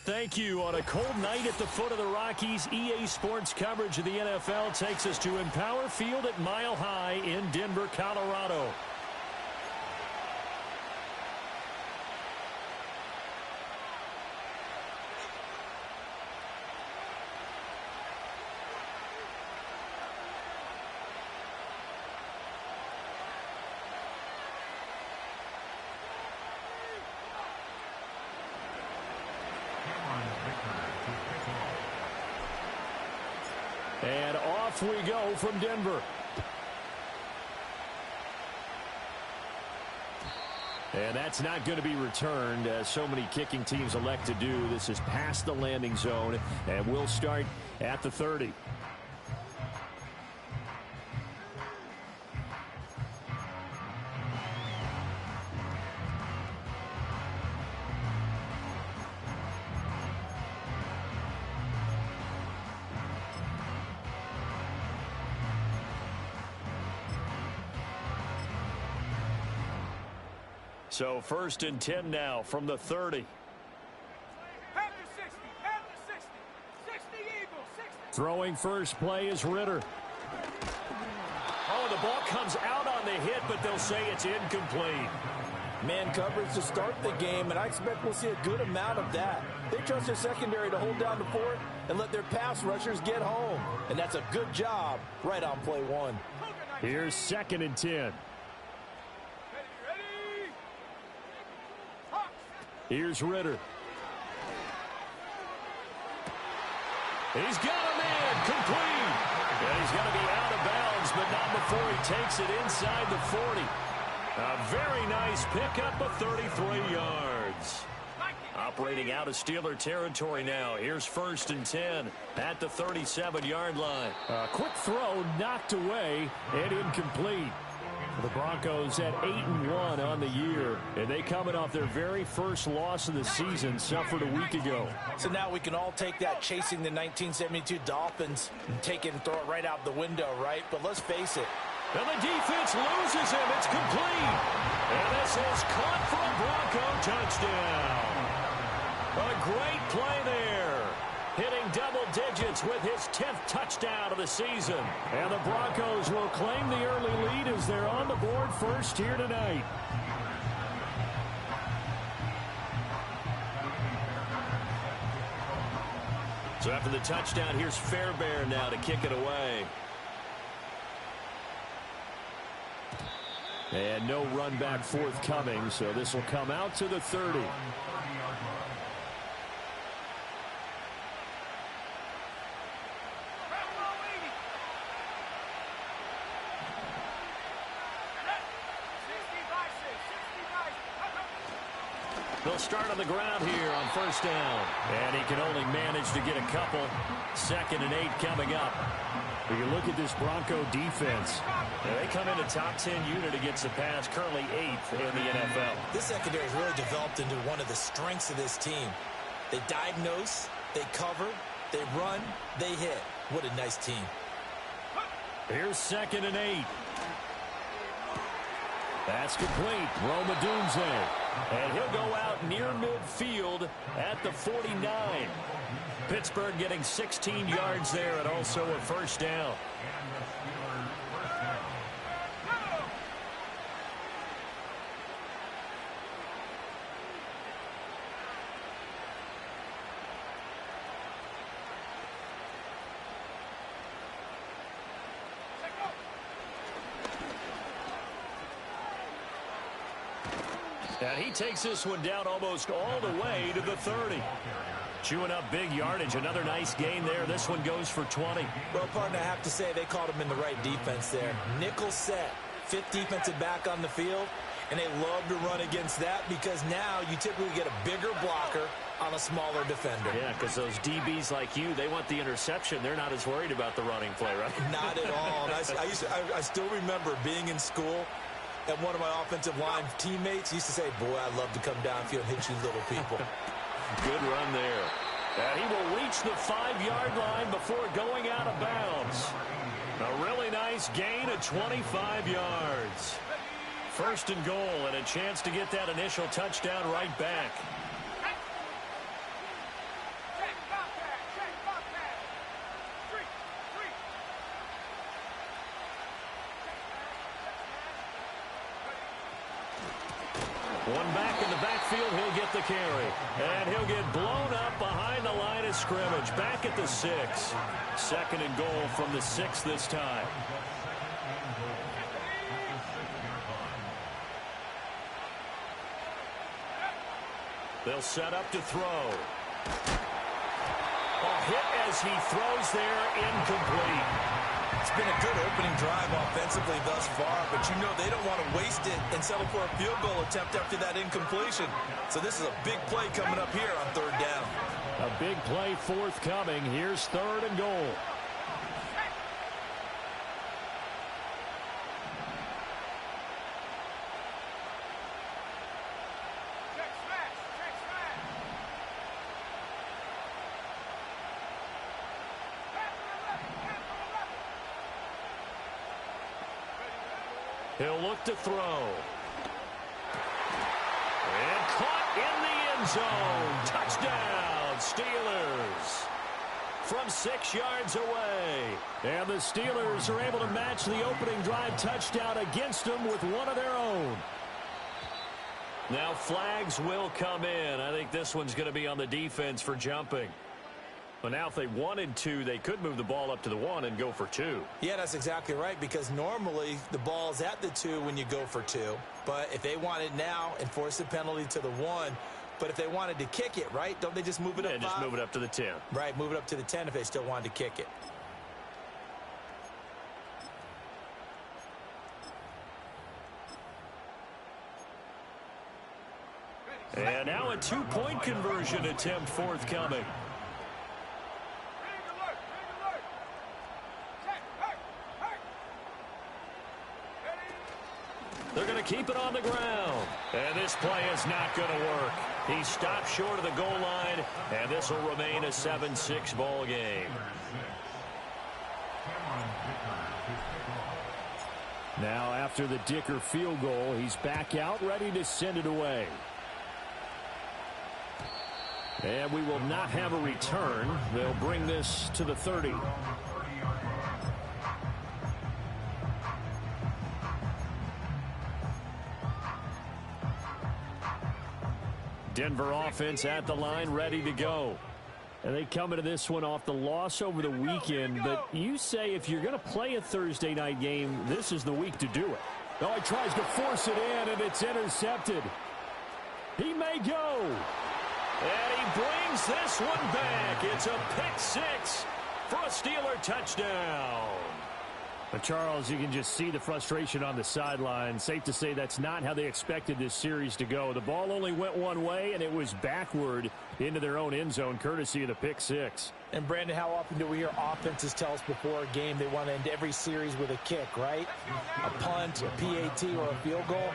Thank you. On a cold night at the foot of the Rockies, EA Sports coverage of the NFL takes us to Empower Field at Mile High in Denver, Colorado. And off we go from Denver. And that's not going to be returned, as so many kicking teams elect to do. This is past the landing zone, and we'll start at the 30. So 1st and 10 now from the 30. Throwing first play is Ritter. Oh, the ball comes out on the hit, but they'll say it's incomplete. Man coverage to start the game, and I expect we'll see a good amount of that. They trust their secondary to hold down the fort and let their pass rushers get home. And that's a good job right on play one. Here's 2nd and 10. Here's Ritter. He's got a man complete. And he's going to be out of bounds, but not before he takes it inside the 40. A very nice pickup of 33 yards. Operating out of Steeler territory now. Here's 1st and 10 at the 37-yard line. A quick throw knocked away and incomplete. The Broncos at 8-1 on the year, and they coming off their very first loss of the season, suffered a week ago. So now we can all take that chasing the 1972 Dolphins and take it and throw it right out the window, right? But let's face it. And the defense loses him. It's complete. And this is caught for a Bronco touchdown. A great play there. Hitting double digits with his 10th touchdown of the season. And the Broncos will claim the early lead as they're on the board first here tonight. So after the touchdown, here's Fairbairn now to kick it away. And no run back forthcoming, so this will come out to the 30. They'll start on the ground here on 1st down. And he can only manage to get a couple. 2nd and 8 coming up. When you look at this Bronco defense, they come in a top 10 unit against the pass, currently 8th in the NFL. This secondary has really developed into one of the strengths of this team. They diagnose, they cover, they run, they hit. What a nice team. Here's 2nd and 8. That's complete. Roma Dunze. And he'll go out near midfield at the 49. Pittsburgh getting 16 yards there and also a 1st down. And he takes this one down almost all the way to the 30. Chewing up big yardage. Another nice gain there. This one goes for 20. Well, partner, I have to say they called him in the right defense there. Nickel set. 5th defensive back on the field. And they love to run against that because now you typically get a bigger blocker on a smaller defender. Yeah, because those DBs like you, they want the interception. They're not as worried about the running play, right? Not at all. And I still remember being in school, and one of my offensive line teammates used to say, boy, I'd love to come downfield and hit you little people. Good run there. And he will reach the 5-yard line before going out of bounds. A really nice gain of 25 yards. 1st and goal, and a chance to get that initial touchdown right back. One back in the backfield, he'll get the carry. And he'll get blown up behind the line of scrimmage. Back at the 6. Second and goal from the 6 this time. They'll set up to throw. A hit as he throws there, incomplete. It's been a good opening drive offensively thus far, but you know they don't want to waste it and settle for a field goal attempt after that incompletion. So this is a big play coming up here on third down. A big play forthcoming. Here's third and goal. He'll look to throw. And caught in the end zone. Touchdown, Steelers. From 6 yards away. And the Steelers are able to match the opening drive touchdown against them with one of their own. Now flags will come in. I think this one's going to be on the defense for jumping. But now if they wanted to, they could move the ball up to the 1 and go for 2. Yeah, that's exactly right, because normally the ball's at the 2 when you go for 2. But if they want it now, enforce the penalty to the 1. But if they wanted to kick it, right, don't they just move it up 5? Yeah, just move it up to the 10. Right, move it up to the 10 if they still wanted to kick it. And now a 2-point conversion attempt forthcoming. They're going to keep it on the ground. And this play is not going to work. He stopped short of the goal line, and this will remain a 7-6 ball game. Now after the Dicker field goal, he's back out, ready to send it away. And we will not have a return. They'll bring this to the 30. Denver offense at the line, ready to go. And they come into this one off the loss over the weekend. But you say if you're going to play a Thursday night game, this is the week to do it. Oh, he tries to force it in, and it's intercepted. He may go. And he brings this one back. It's a pick 6 for a Steeler touchdown. But Charles, you can just see the frustration on the sideline. Safe to say that's not how they expected this series to go. The ball only went one way, and it was backward into their own end zone, courtesy of the pick 6. And, Brandon, how often do we hear offenses tell us before a game they want to end every series with a kick, right? A punt, a PAT, or a field goal.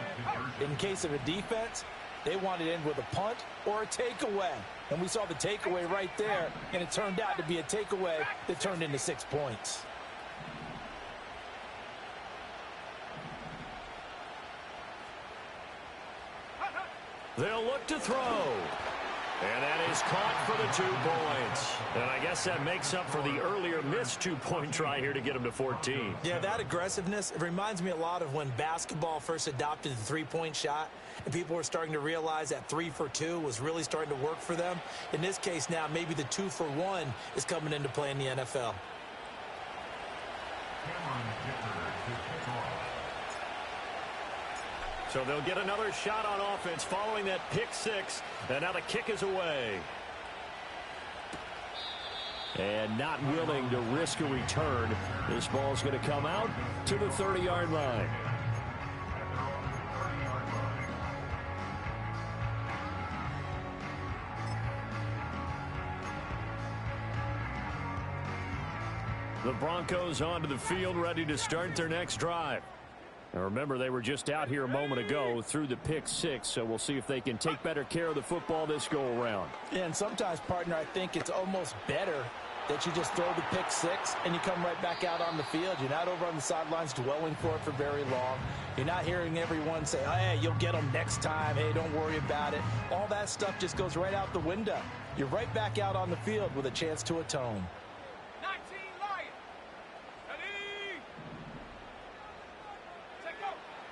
In case of a defense, they want to end with a punt or a takeaway. And we saw the takeaway right there, and it turned out to be a takeaway that turned into 6 points. They'll look to throw. And that is caught for the 2 points. And I guess that makes up for the earlier missed 2-point try here to get him to 14. Yeah, that aggressiveness, it reminds me a lot of when basketball first adopted the 3-point shot. And people were starting to realize that 3 for 2 was really starting to work for them. In this case now, maybe the 2 for 1 is coming into play in the NFL. So they'll get another shot on offense following that pick 6. And now the kick is away. And not willing to risk a return. This ball's going to come out to the 30-yard line. The Broncos onto the field, ready to start their next drive. Now remember, they were just out here a moment ago through the pick 6, so we'll see if they can take better care of the football this go-around. Yeah, and sometimes, partner, I think it's almost better that you just throw the pick 6 and you come right back out on the field. You're not over on the sidelines dwelling for it for very long. You're not hearing everyone say, oh, hey, you'll get them next time. Hey, don't worry about it. All that stuff just goes right out the window. You're right back out on the field with a chance to atone.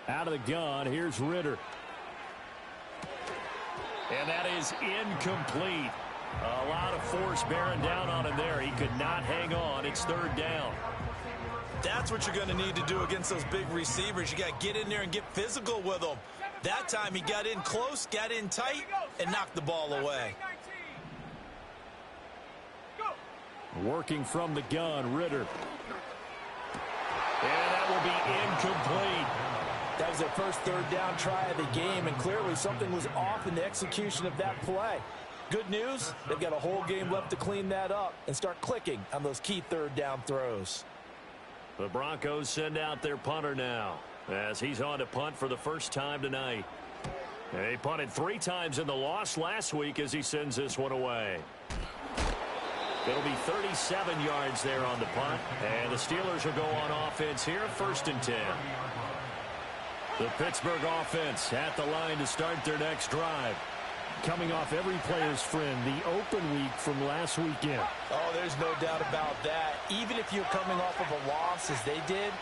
Out of the gun, here's Ritter. And that is incomplete. A lot of force bearing down on him there. He could not hang on. It's third down. That's what you're going to need to do against those big receivers. You got to get in there and get physical with them. That time he got in close, got in tight, and knocked the ball away. Working from the gun, Ritter. And that will be incomplete. That was their first third down try of the game, and clearly something was off in the execution of that play. Good news, they've got a whole game left to clean that up and start clicking on those key third down throws. The Broncos send out their punter now as he's on to punt for the first time tonight. And he punted 3 times in the loss last week as he sends this one away. It'll be 37 yards there on the punt, and the Steelers will go on offense here, 1st and 10. The Pittsburgh offense at the line to start their next drive. Coming off every player's friend, the open week from last weekend. Oh, there's no doubt about that. Even if you're coming off of a loss as they did,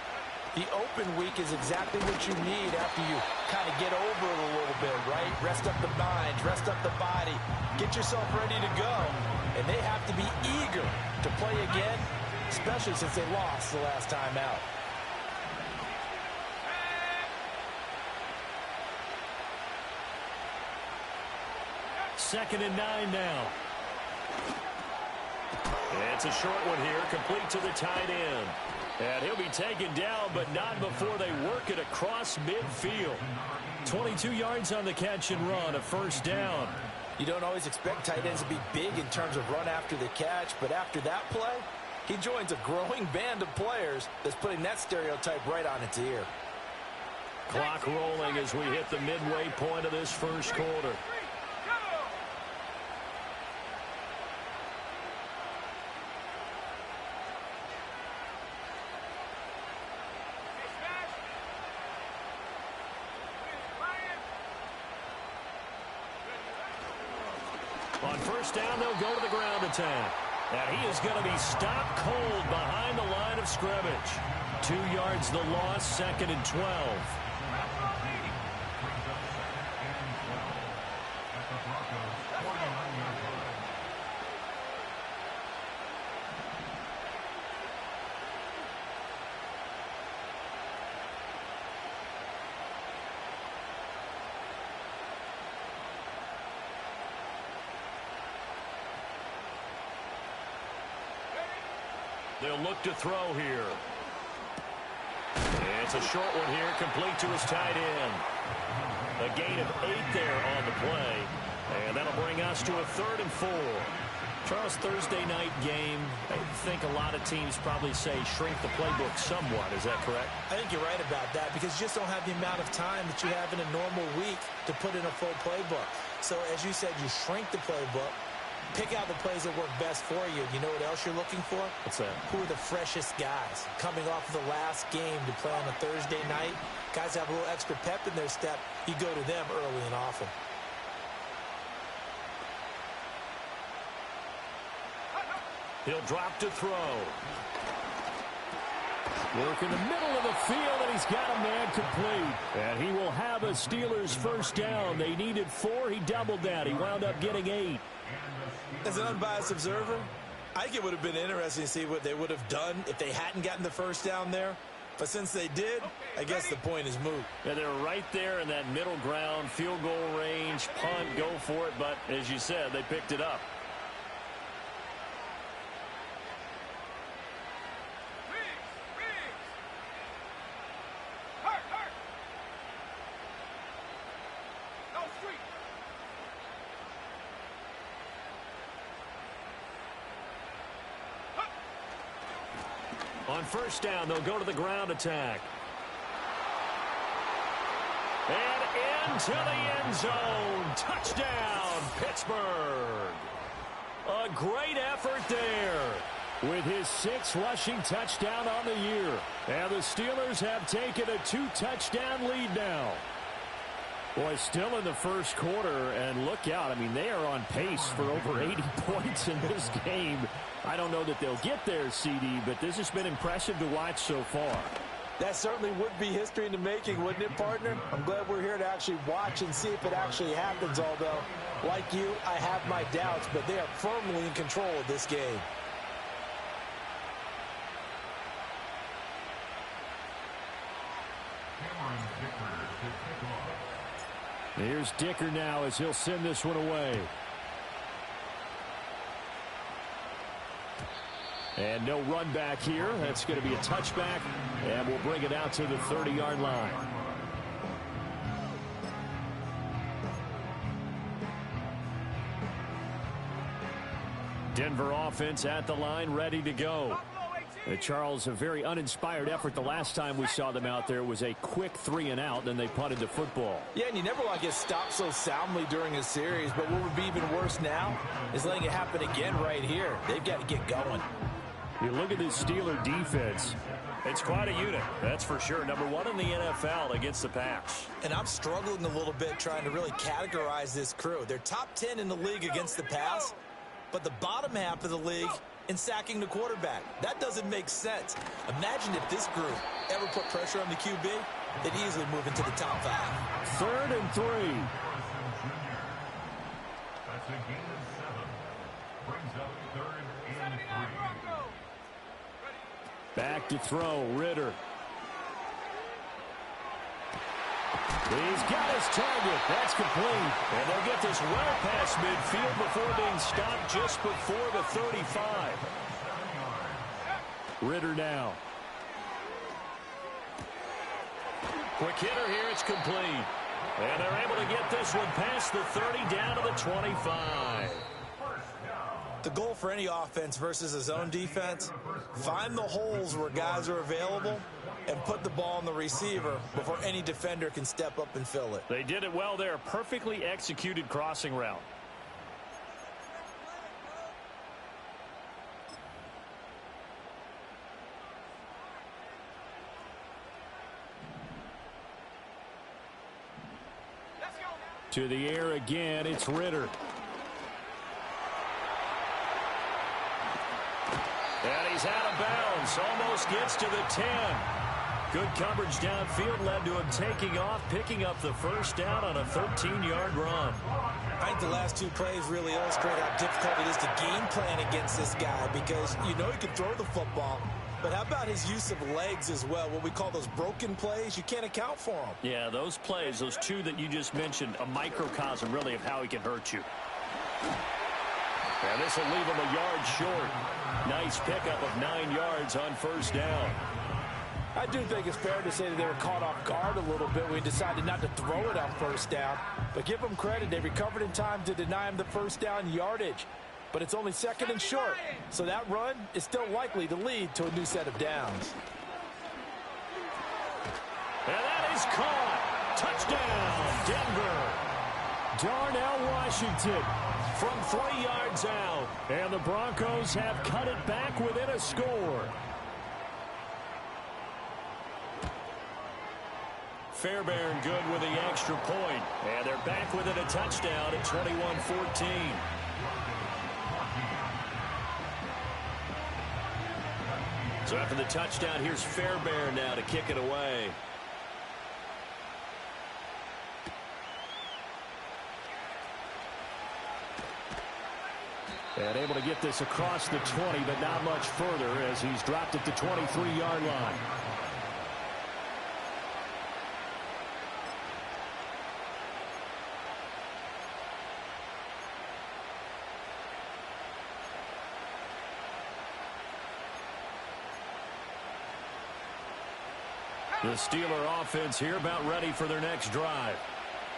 the open week is exactly what you need after you kind of get over it a little bit, right? Rest up the mind, rest up the body, get yourself ready to go. And they have to be eager to play again, especially since they lost the last time out. Second and 9 now. It's a short one here, complete to the tight end. And he'll be taken down, but not before they work it across midfield. 22 yards on the catch and run, a 1st down. You don't always expect tight ends to be big in terms of run after the catch, but after that play, he joins a growing band of players that's putting that stereotype right on its ear. Clock rolling as we hit the midway point of this first quarter. On 1st down, they'll go to the ground attack. And he is going to be stopped cold behind the line of scrimmage. 2 yards the loss, 2nd and 12. They'll look to throw here. It's a short one here, complete to his tight end. A gain of 8 there on the play. And that'll bring us to a 3rd and 4. Charles, Thursday night game, I think a lot of teams probably say shrink the playbook somewhat. Is that correct? I think you're right about that because you just don't have the amount of time that you have in a normal week to put in a full playbook. So as you said, you shrink the playbook. Pick out the plays that work best for you. You know what else you're looking for? What's that? Who are the freshest guys coming off of the last game to play on a Thursday night? Guys have a little extra pep in their step. You go to them early and often. He'll drop to throw. Work in the middle of the field, and he's got a man complete. And he will have a Steelers 1st down. They needed 4. He doubled that. He wound up getting 8. As an unbiased observer, I think it would have been interesting to see what they would have done if they hadn't gotten the 1st down there. But since they did, I guess the point is moot. Yeah, they're right there in that middle ground, field goal range, punt, go for it. But as you said, they picked it up. On 1st down, they'll go to the ground attack. And into the end zone. Touchdown, Pittsburgh. A great effort there with his 6th rushing touchdown on the year. And the Steelers have taken a 2-touchdown lead now. Boy, still in the first quarter, and look out. I mean, they are on pace for over 80 points in this game. I don't know that they'll get there, CD, but this has been impressive to watch so far. That certainly would be history in the making, wouldn't it, partner? I'm glad we're here to actually watch and see if it actually happens, although, like you, I have my doubts, but they are firmly in control of this game. Here's Dicker now as he'll send this one away. And no run back here. That's going to be a touchback, and we'll bring it out to the 30-yard line. Denver offense at the line, ready to go. Charles, a very uninspired effort the last time we saw them out there was a quick 3-and-out, and they punted the football. Yeah, and you never want to get stopped so soundly during a series, but what would be even worse now is letting it happen again right here. They've got to get going. You look at this Steeler defense. It's quite a unit, that's for sure. Number one in the NFL against the pass. And I'm struggling a little bit trying to really categorize this crew. They're top 10 in the league against the pass, but the bottom half of the league in sacking the quarterback. That doesn't make sense. Imagine if this group ever put pressure on the QB, they'd easily move into the top 5. 3rd and 3. That's a gain of 7. Brings up 3rd and 3. Back to throw, Ritter. He's got his target. That's complete. And they'll get this well past midfield before being stopped just before the 35. Ritter now. Quick hitter here. It's complete. And they're able to get this one past the 30 down to the 25. The goal for any offense versus a zone defense, find the holes where guys are available and put the ball on the receiver before any defender can step up and fill it. They did it well there. Perfectly executed crossing route. To the air again, it's Ritter. And he's out of bounds. Almost gets to the 10. Good coverage downfield led to him taking off, picking up the first down on a 13-yard run. I think the last two plays really illustrate how difficult it is to game plan against this guy because you know he can throw the football. But how about his use of legs as well? What we call those broken plays, you can't account for them. Yeah, those plays, those two that you just mentioned, a microcosm really of how he can hurt you. And this will leave him a yard short. Nice pickup of 9 yards on first down. I do think it's fair to say that they were caught off guard a little bit when we decided not to throw it on first down. But give them credit. They recovered in time to deny him the first down yardage. But it's only 2nd and short. So that run is still likely to lead to a new set of downs. And that is caught. Touchdown, Denver. Darnell Washington from 3 yards out. And the Broncos have cut it back within a score. Fairbairn good with the extra point. And they're back within a touchdown at 21-14. So after the touchdown, here's Fairbairn now to kick it away. And able to get this across the 20, but not much further as he's dropped at the 23-yard line. The Steeler offense here about ready for their next drive.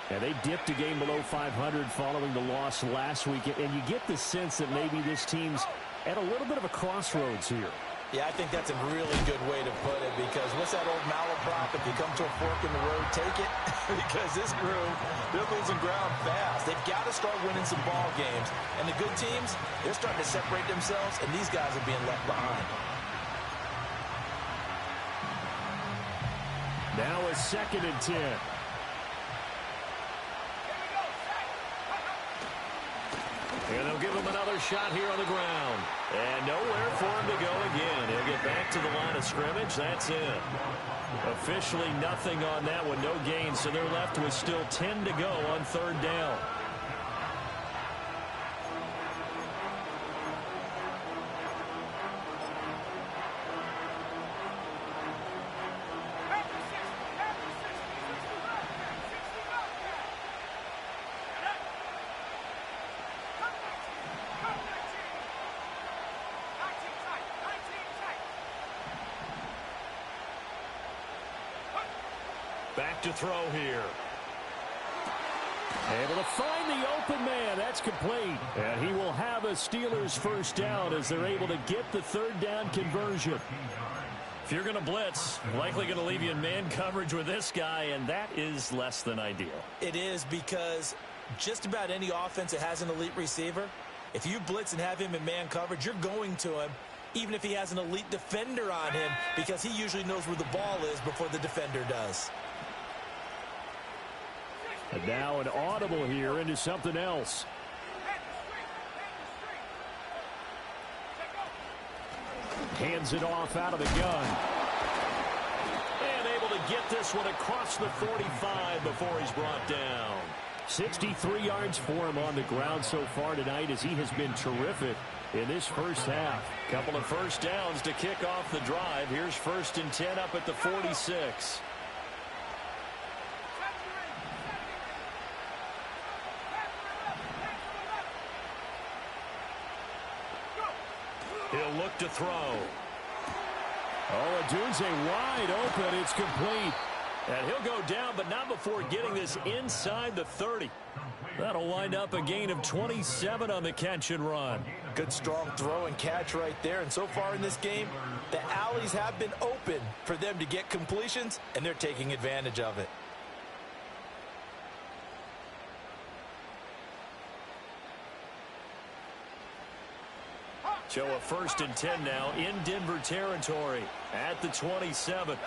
And they dipped a game below 500 following the loss last week. And you get the sense that maybe this team's at a little bit of a crossroads here. Yeah, I think that's a really good way to put it because what's that old malaprop? If you come to a fork in the road, take it. Because this group, they're losing ground fast. They've got to start winning some ball games. And the good teams, they're starting to separate themselves, and these guys are being left behind. Now a 2nd and 10. And they'll give him another shot here on the ground. And nowhere for him to go again. He'll get back to the line of scrimmage. That's it. Officially nothing on that one. No gain, so they're left with still 10 to go on third down. Back to throw here. Able to find the open man. That's complete. And he will have a Steelers first down as they're able to get the third down conversion. If you're going to blitz, likely going to leave you in man coverage with this guy, and that is less than ideal. It is, because just about any offense that has an elite receiver, if you blitz and have him in man coverage, you're going to him, even if he has an elite defender on him, because he usually knows where the ball is before the defender does. And now an audible here into something else. Hands it off out of the gun. And able to get this one across the 45 before he's brought down. 63 yards for him on the ground so far tonight, as he has been terrific in this first half. Couple of first downs to kick off the drive. Here's 1st and 10 up at the 46. He'll look to throw. Oh, Odunze wide open. It's complete. And he'll go down, but not before getting this inside the 30. That'll wind up a gain of 27 on the catch and run. Good strong throw and catch right there. And so far in this game, the alleys have been open for them to get completions, and they're taking advantage of it. So a 1st and 10 now in Denver territory at the 27.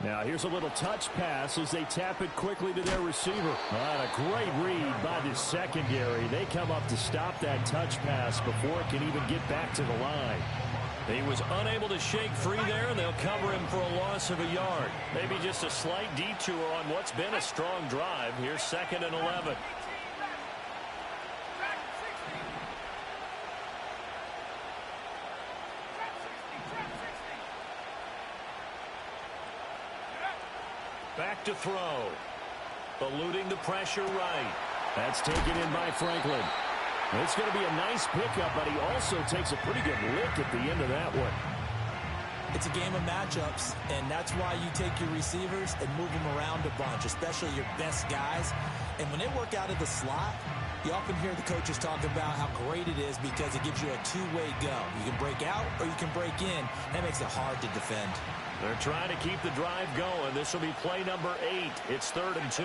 Now here's a little touch pass as they tap it quickly to their receiver. A great read by the secondary. They come up to stop that touch pass before it can even get back to the line. He was unable to shake free there, and they'll cover him for a loss of a yard. Maybe just a slight detour on what's been a strong drive. Here's 2nd and 11. Back to throw. Eluding the pressure right. That's taken in by Franklin. It's going to be a nice pickup, but he also takes a pretty good lick at the end of that one. It's a game of matchups, and that's why you take your receivers and move them around a bunch, especially your best guys. And when they work out of the slot, you often hear the coaches talk about how great it is because it gives you a two-way go. You can break out or you can break in. That makes it hard to defend. They're trying to keep the drive going. This will be play number 8. It's 3rd and 2.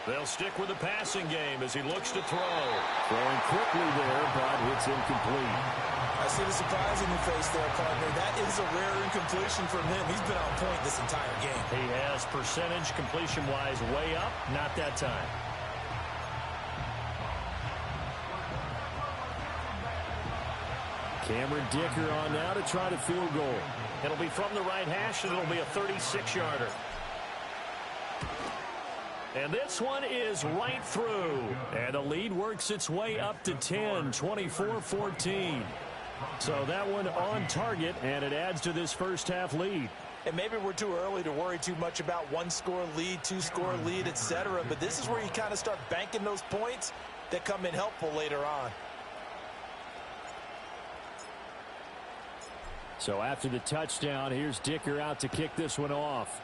They'll stick with the passing game as he looks to throw. Throwing quickly there, but it's incomplete. I see the surprise in your face there, partner. That is a rare incompletion from him. He's been on point this entire game. He has percentage completion-wise way up. Not that time. Cameron Dicker on now to try the field goal. It'll be from the right hash, and it'll be a 36-yarder. And this one is right through. And the lead works its way up to 10, 24-14. So that one on target, and it adds to this first half lead. And maybe we're too early to worry too much about one-score lead, two-score lead, etc. But this is where you kind of start banking those points that come in helpful later on. So after the touchdown, here's Dicker out to kick this one off.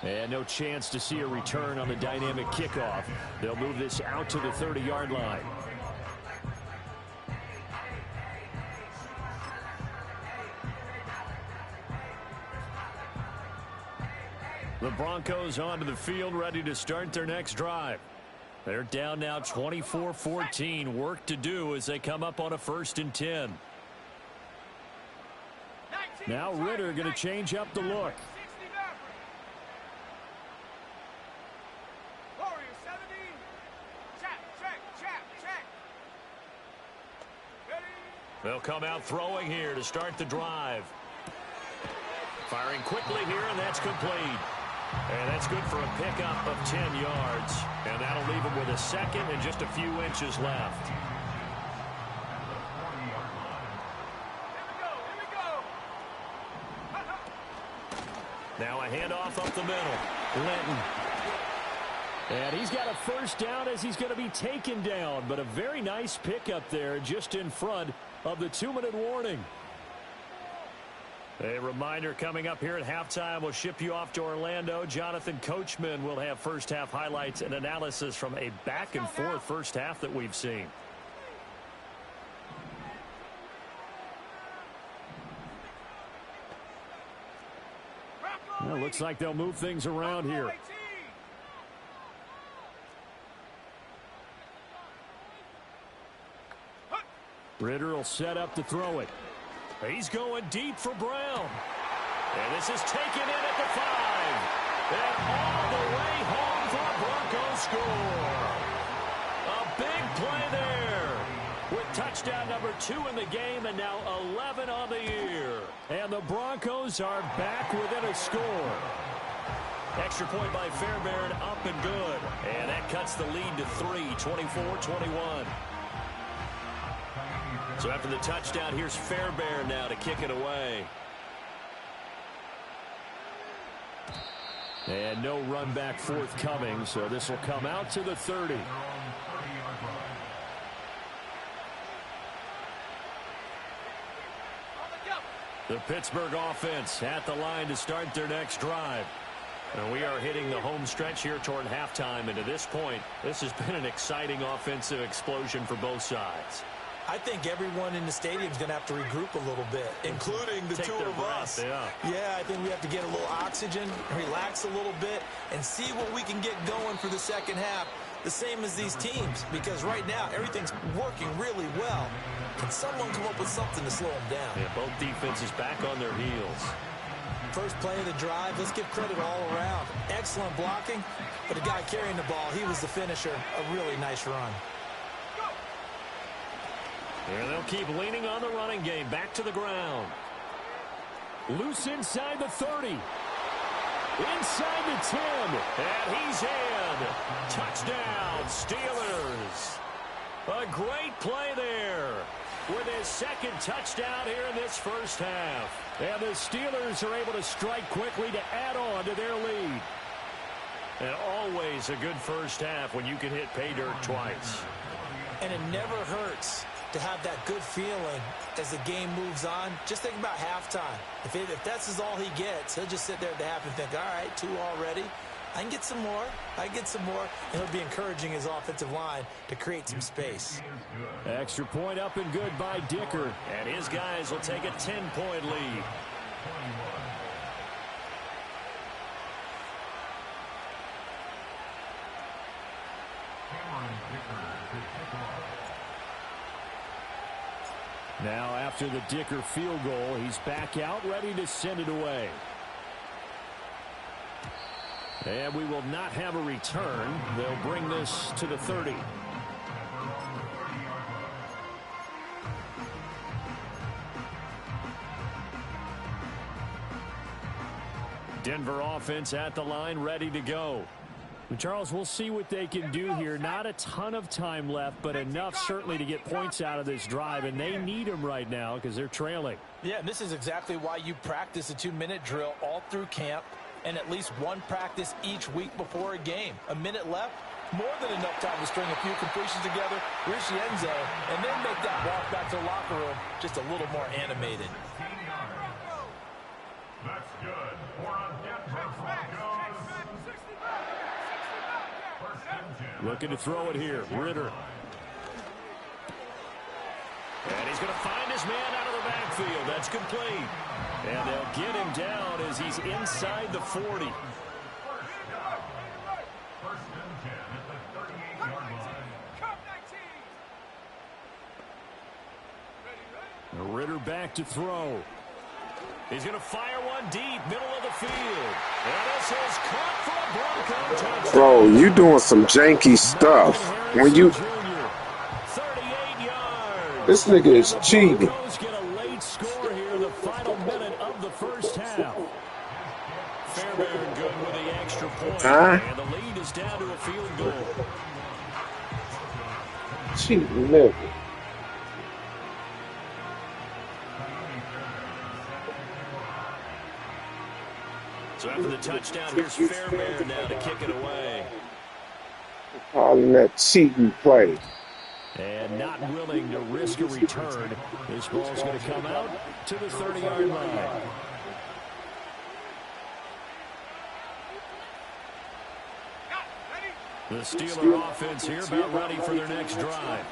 And no chance to see a return on the dynamic kickoff. They'll move this out to the 30-yard line. The Broncos onto the field, ready to start their next drive. They're down now 24-14. Work to do as they come up on a 1st and 10. Now Ritter going to change up the look. They'll come out throwing here to start the drive. Firing quickly here, and that's complete. And that's good for a pickup of 10 yards. And that'll leave him with a second and just a few inches left. Now a handoff up the middle. Linton. And he's got a first down as he's going to be taken down. But a very nice pickup there just in front of the 2-minute warning. A reminder coming up here at halftime. We'll ship you off to Orlando. Jonathan Coachman will have first half highlights and analysis from a back and forth first half that we've seen. Well, looks like they'll move things around here. Ritter will set up to throw it. He's going deep for Brown. And this is taken in at the 5. And all the way home for a Broncos score. A big play there. With touchdown number 2 in the game and now 11 on the year. And the Broncos are back within a score. Extra point by Fairbairn, up and good. And that cuts the lead to 3, 24-21. So after the touchdown, here's Fairbairn now to kick it away. And no run back forthcoming, so this will come out to the 30. The Pittsburgh offense at the line to start their next drive. And we are hitting the home stretch here toward halftime. And to this point, this has been an exciting offensive explosion for both sides. I think everyone in the stadium is going to have to regroup a little bit, including the two of us. Yeah, I think we have to get a little oxygen, relax a little bit, and see what we can get going for the second half, the same as these teams, because right now everything's working really well. Can someone come up with something to slow them down? Yeah, both defenses back on their heels. First play of the drive, let's give credit all around. Excellent blocking, but the guy carrying the ball, he was the finisher. A really nice run. And they'll keep leaning on the running game. Back to the ground. Loose inside the 30. Inside the 10. And he's in. Touchdown, Steelers. A great play there with his second touchdown here in this first half. And the Steelers are able to strike quickly to add on to their lead. And always a good first half when you can hit pay dirt twice. And it never hurts to have that good feeling as the game moves on. Just think about halftime. If that's all he gets, he'll just sit there at the half and think, all right, 2 already. I can get some more. I get some more. And he'll be encouraging his offensive line to create some space. Extra point up and good by Dicker. And his guys will take a 10-point lead. Now after the Dicker field goal, he's back out ready to send it away. And we will not have a return. They'll bring this to the 30. Denver offense at the line, ready to go. Charles, we'll see what they can do here. Not a ton of time left, but enough certainly to get points out of this drive, and they need them right now because they're trailing. Yeah, and this is exactly why you practice a 2-minute drill all through camp and at least one practice each week before a game. A minute left, more than enough time to string a few completions together, reach the end zone, and then make that walk back to the locker room just a little more animated. That's good for a Denver Broncos. Looking to throw it here. Ritter. And he's going to find his man out of the backfield. That's complete. And they'll get him down as he's inside the 40. Ritter back to throw. He's going to fire one deep, middle of the field. And this is caught for a Bronco touchdown. Bro, you doing some janky stuff. When you... 38 yards. This nigga is cheating. Broncos get a late score here in the final minute of the first half. Fairbairn good with the extra point. Huh? And the lead is down to a field goal. Cheating nigga. So after the touchdown, here's Fairbairn now to kick it away. Calling that cheating play. And not willing to risk a return. This ball's going to come out to the 30-yard line. The Steeler offense here about ready for their next drive.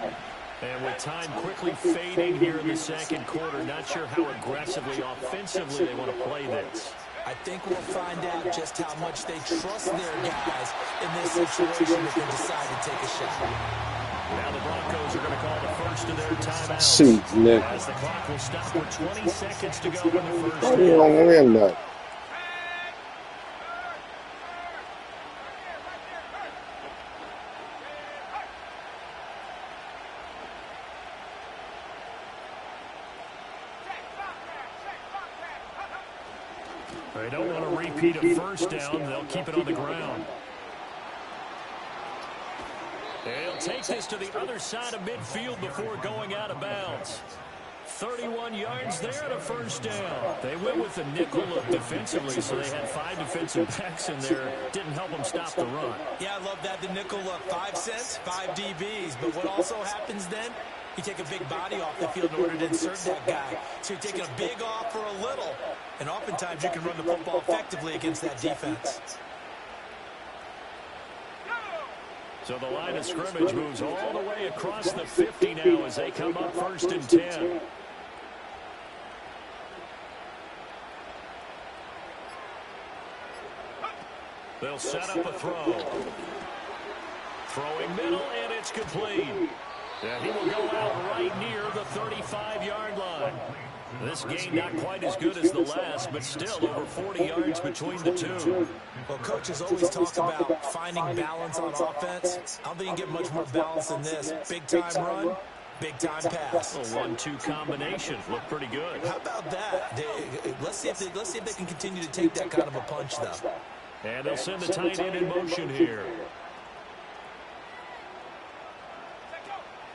And with time quickly fading here in the second quarter, not sure how aggressively, offensively they want to play this. I think we'll find out just how much they trust their guys in this situation if they decide to take a shot. Now the Broncos are going to call the first of their timeouts. Shoot, nigga. As the clock will stop with 20 seconds to go in the first Oh, you don't win that. They don't want to repeat a first down. They'll keep it on the ground. They'll take this to the other side of midfield before going out of bounds. 31 yards there and a first down. They went with the nickel look defensively, so they had 5 defensive backs in there. Didn't help them stop the run. Yeah, I love that, the nickel look. 5 cents, 5 DBs. But what also happens then, you take a big body off the field in order to insert that guy. So you're taking a big off for a little. And oftentimes you can run the football effectively against that defense. So the line of scrimmage moves all the way across the 50 now as they come up 1st and 10. They'll set up a throw. Throwing middle, and it's complete. And he will go out right near the 35-yard line. This game not quite as good as the last, but still over 40 yards between the two. Well, coaches always talk about finding balance on offense. I don't think you can get much more balance than this. Big-time run, big-time pass. A 1-2 combination. Looked pretty good. How about that? Let's see if they can continue to take that kind of a punch, though. And they'll send the tight end in motion here.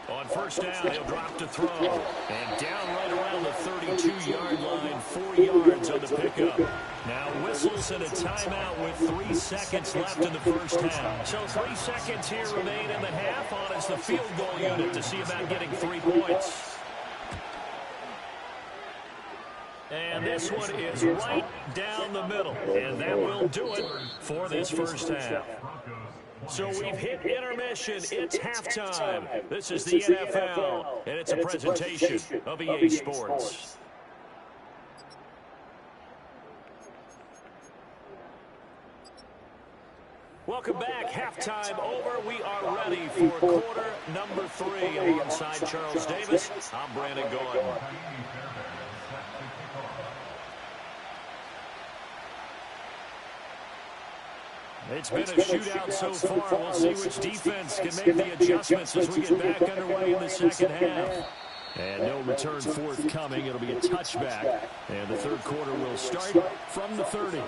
On first down, he'll drop to throw. And down right around the 32-yard line, 4 yards on the pickup. Now whistles and a timeout with 3 seconds left in the first half. So 3 seconds here remain in the half on as the field goal unit to see about getting 3 points. And this one is right down the middle. And that will do it for this first half. So we've hit intermission. It's halftime. This is the NFL, and it's a presentation of EA Sports. Welcome back. Halftime over. We are ready for quarter number 3. Alongside Charles Davis, I'm Brandon Gordon. It's been a shootout so far. We'll see which defense can make the adjustments as we get back underway in the second half. And no return forthcoming. It'll be a touchback. And the third quarter will start from the 30.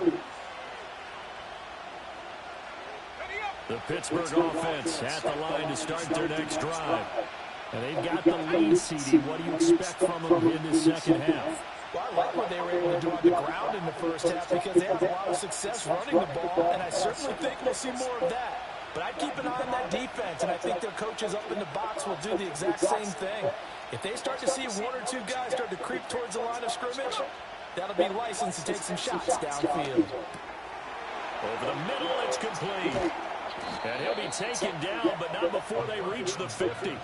The Pittsburgh offense at the line to start their next drive. And they've got the lead, CD. What do you expect from them in this second half? Well, I like what they were able to do on the ground in the first half because they had a lot of success running the ball, and I certainly think we'll see more of that. But I'd keep an eye on that defense, and I think their coaches up in the box will do the exact same thing. If they start to see 1 or 2 guys start to creep towards the line of scrimmage, that'll be licensed to take some shots downfield. Over the middle, it's complete. And he'll be taken down, but not before they reach the 50.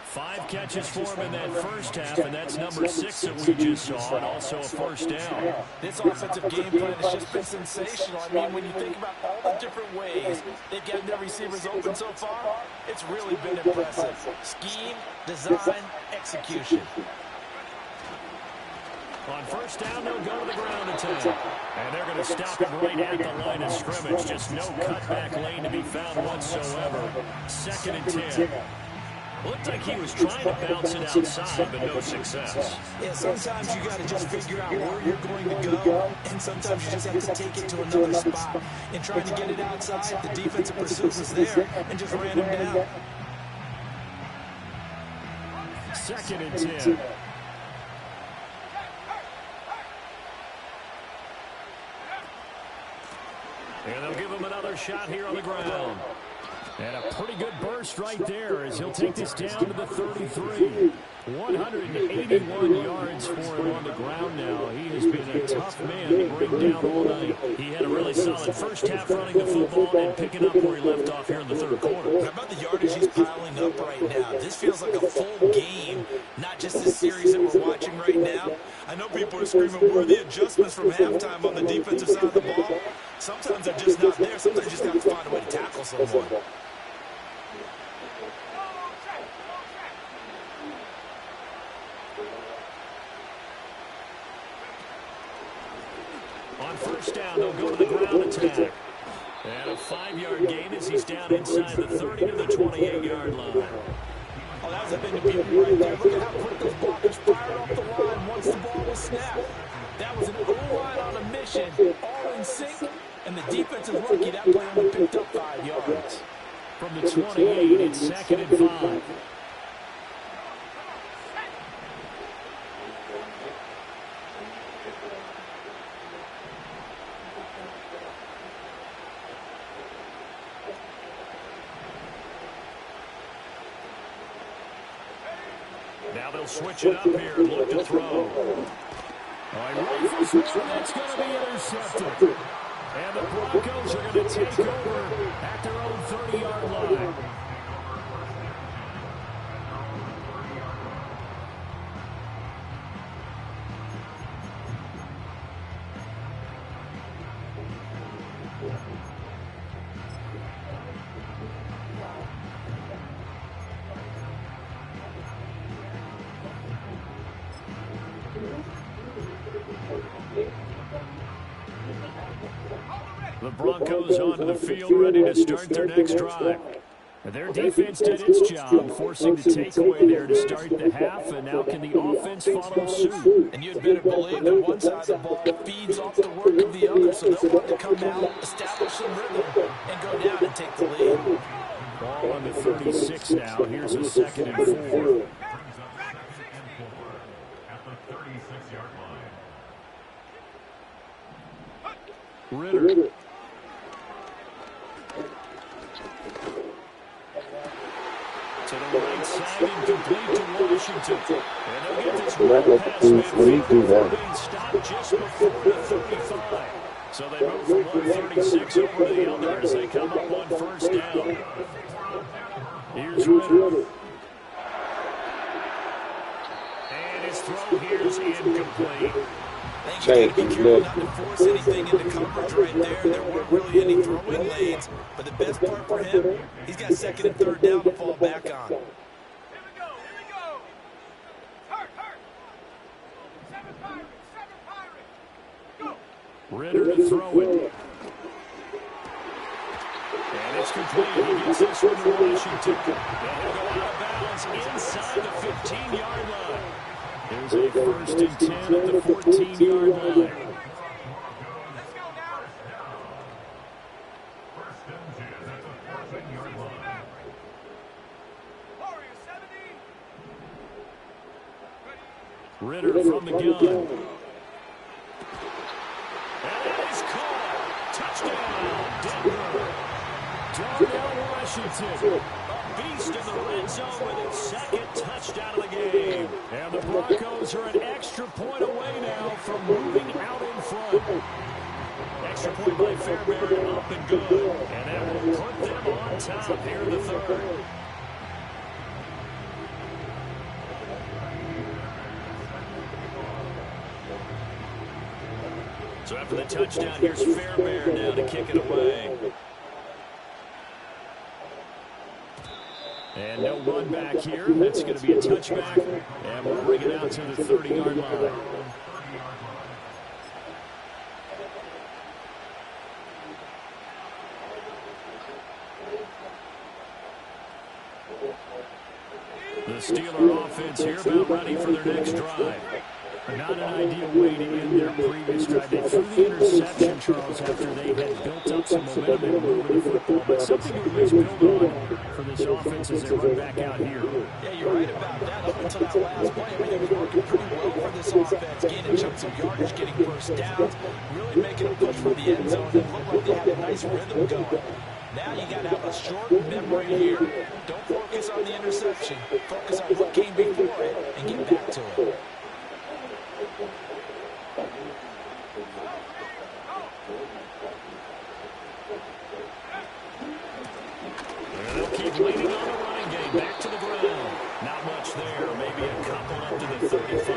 5 catches for him in that first half, and that's number 6 that we just saw, and also a first down. This offensive game plan has just been sensational. I mean, when you think about all the different ways they've gotten their receivers open so far, it's really been impressive. Scheme, design, execution. On first down, they'll go to the ground attack. And they're going to stop it right at the line of scrimmage. Just no cutback lane to be found whatsoever. 2nd and 10. Looked like he was trying to bounce it outside, but no success. Yeah, sometimes you got to just figure out where you're going to go, and sometimes you just have to take it to another spot. And trying to get it outside, the defensive pursuit was there and just ran him down. 2nd and 10. And they'll give him another shot here on the ground. And a pretty good burst right there as he'll take this down to the 33. 181 yards for him on the ground now. He has been a tough man to bring down all night. He had a really solid first half running the football and picking up where he left off here in the 3rd quarter. How about the yardage he's piling up right now? This feels like a full game, not just this series that we're watching right now. I know people are screaming, where are the adjustments from halftime on the defensive side of the ball? Sometimes they're just not there. Sometimes you just have to find a way to tackle someone. On first down, they'll go to the ground attack. And a 5-yard gain as he's down inside the 30 to the 28-yard line. Oh, that was a big beauty right there. Look at how quick those blockers fired up the line once the ball was snapped. That was an O-line on a mission, all in sync, and the defensive rookie, that play only picked up 5 yards. From the 28, it's 2nd and 5. Now they'll switch it up here and look to throw. Rifles one, that's going to be intercepted. And the Broncos are going to take over at their own 30-yard line. The Broncos onto the field, ready to start their next drive. Their defense did its job, forcing the takeaway there to start the half, and now can the offense follow suit? And you'd better believe that one side of the ball feeds off the work of the other, so they'll want to come out, establish some rhythm, and go down and take the lead. Ball on the 36 now. Here's a 2nd and 4. Ritter. To the right side, incomplete to Washington. And they'll get this ball past midfield. Stopped just before the 35. So they move from 136 over to the other as they come up on first down. Here's Ritter. And his throw here is incomplete. I think you got to be careful not to force anything into coverage right there. There weren't really any throwing lanes, but the best part for him, he's got 2nd and 3rd down to fall back on. Here we go. Hurt. 7 Pirates. Go. Ritter to throw it. And it's complete. He gets this one to Washington. And he'll go out of bounds inside the 15-yard line. There's a 1st and 10 at the 14-yard line. Let's go now. 1st and 10 at the 14-yard line. Warriors 70. Ritter from the gun. And that is caught. Touchdown, Denver. Darnell Washington. Beast in the red zone with his 2nd touchdown of the game. And the Broncos are an extra point away now from moving out in front. Extra point by Fairbairn, up and good. And that will put them on top here in the 3rd. So after the touchdown, here's Fairbairn now to kick it away. And no run back here. That's going to be a touchback. And we'll bring it out to the 30-yard line. Steeler offense here about ready for their next drive. Not an ideal way to end their previous drive. They threw the interception, Charles, after they had built up some momentum and moving the football, but something to at least build on for this offense as they run back out here. Yeah, you're right about that. Up until that last play, everything was working pretty well for this offense, gaining chunks of yardage, getting first downs, really making a push for the end zone, and looked like they had a nice rhythm going. Now you got to have a short memory here. Don't focus on the interception. Focus on what came before it and get back to it. They'll keep leaning on the running game. Back to the ground. Not much there. Maybe a couple up to the 35.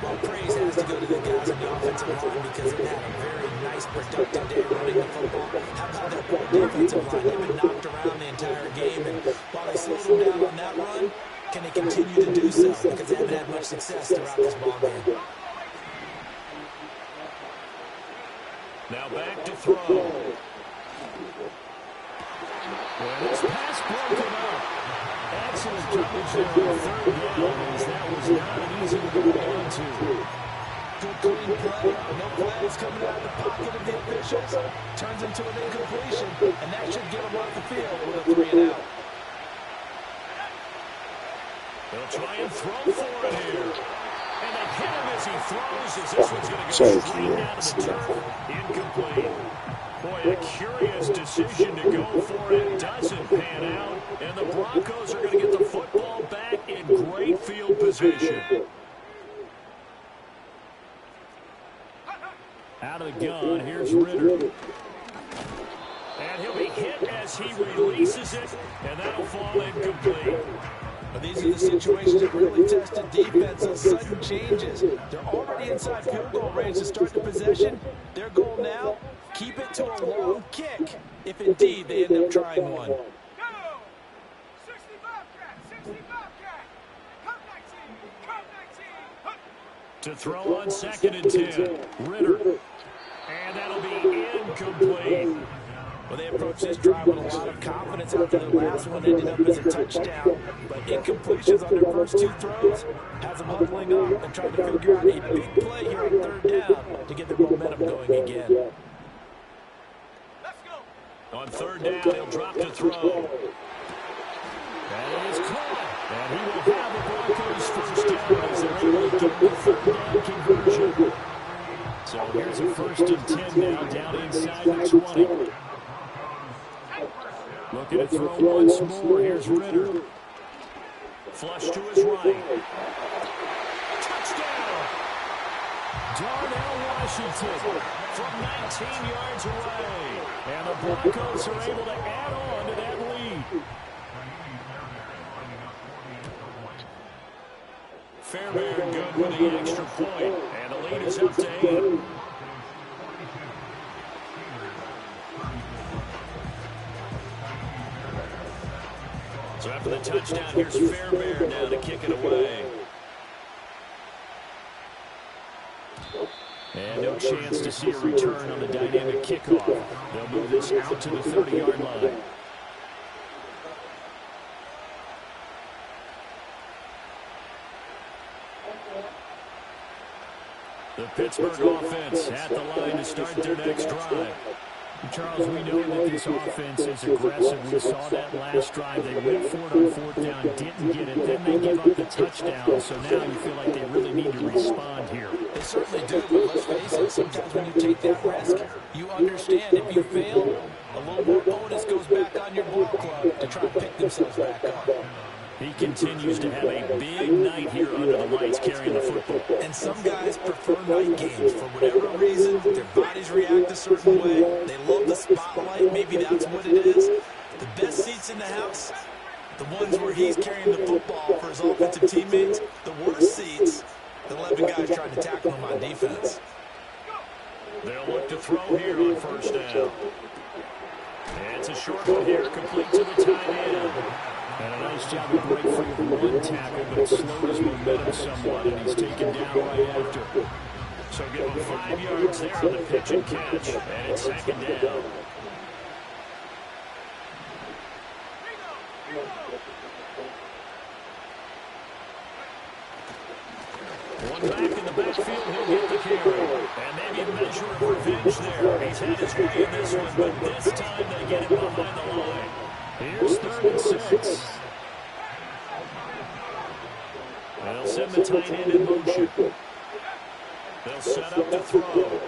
Well, praise has to go to the guys on the offensive line because they've had a very nice, productive day running the football. How about that poor defensive line? They've been knocked around the entire game, and while they slowed them down on that run, can they continue to do so? Because they haven't had much success throughout this ball game. Now back to throw. Well, this pass broken up. Excellent coverage there on third down, as that was not an easy one to hold on to. Good clean play. No flags coming out of the pocket of the officials. Turns into an incompletion, and that should get them off the field with a 3-and-out. They'll try and throw for it here. And they hit him as he throws, as this one's going to go straight down to the turf. Incomplete. Boy, a curious decision to go for it. Doesn't pan out. And the Broncos are going to get the football back in great field position. Out of the gun, here's Ritter. And he'll be hit as he releases it, and that'll fall incomplete. But these are the situations that really test the defense on sudden changes. They're already inside field goal range to start the possession. Their goal now, keep it to a long kick, if indeed they end up trying one. Go! 65 cat, 65 cat. Come 19, come 19. To throw on 2nd and 10. Ritter. And that'll be incomplete. Well, they approached this drive with a lot of confidence after the last one ended up as a touchdown. But incompletions on their first two throws has them huddling up and trying to figure out a big play here on third down to get their momentum going again. Let's go. On third down, he'll drop to throw. That is caught. And he will have the Broncos first down as they're able to get the third down conversion. So here's a 1st and 10 now, down inside the 20. Looking to throw once more. Here's Ritter. Flush to his right. Touchdown! Darnell Washington from 19 yards away. And the Broncos are able to add on to that lead. Fairbairn good with the extra point. And the lead is up to 8. So after the touchdown, here's Fairbairn now to kick it away. And no chance to see a return on the dynamic kickoff. They'll move this out to the 30-yard line. The Pittsburgh offense at the line to start their next drive. Charles, we know that this offense is aggressive. We saw that last drive. They went for it on 4th down, didn't get it. Then they give up the touchdown. So now you feel like they really need to respond here. They certainly do, but let's face it, sometimes when you take that risk, you understand if you fail, a little more bonus goes back on your ball club to try and pick themselves back up. He continues to have a big night here under the lights carrying the football. And some guys prefer night games for whatever reason. Their bodies react a certain way. They love the spotlight. Maybe that's what it is. The best seats in the house, the ones where he's carrying the football for his offensive teammates. The worst seats, the 11 guys trying to tackle him on defense. They'll look to throw here on 1st down. And it's a short one here, complete to the tight end. And a nice job to break free of one tackle, but it slowed his momentum somewhat, and he's taken down right after. So give him 5 yards there on the pitch and catch, and it's 2nd down. the backfield, he'll get the carry. And maybe a measure of revenge there. He's had his way in this one, but this time they get him behind the line. Here's 3rd and 6. And they'll send the tight end in motion. They'll set up to throw.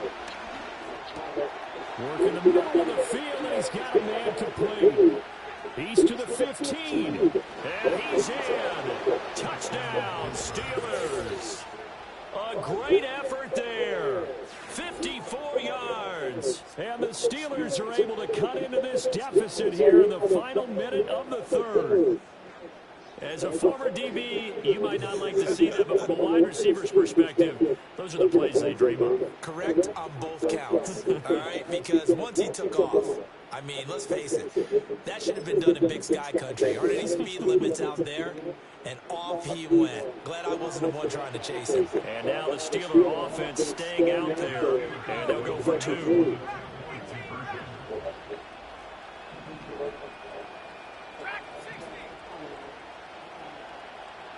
Work in the middle of the field, and he's got a man complete. He's to the 15, and he's in. Touchdown, Steelers. A great effort there. 54 yards. And the Steelers are able to cut into this deficit here in the final minute of the 3rd. As a former DB, you might not like to see that, but from a wide receiver's perspective, those are the plays they dream of. Correct on both counts, all right? Because once he took off, I mean, let's face it, that should have been done in Big Sky Country. Aren't any speed limits out there? And off he went. Glad I wasn't the one trying to chase him. And now the Steeler offense staying out there, and they'll go for 2.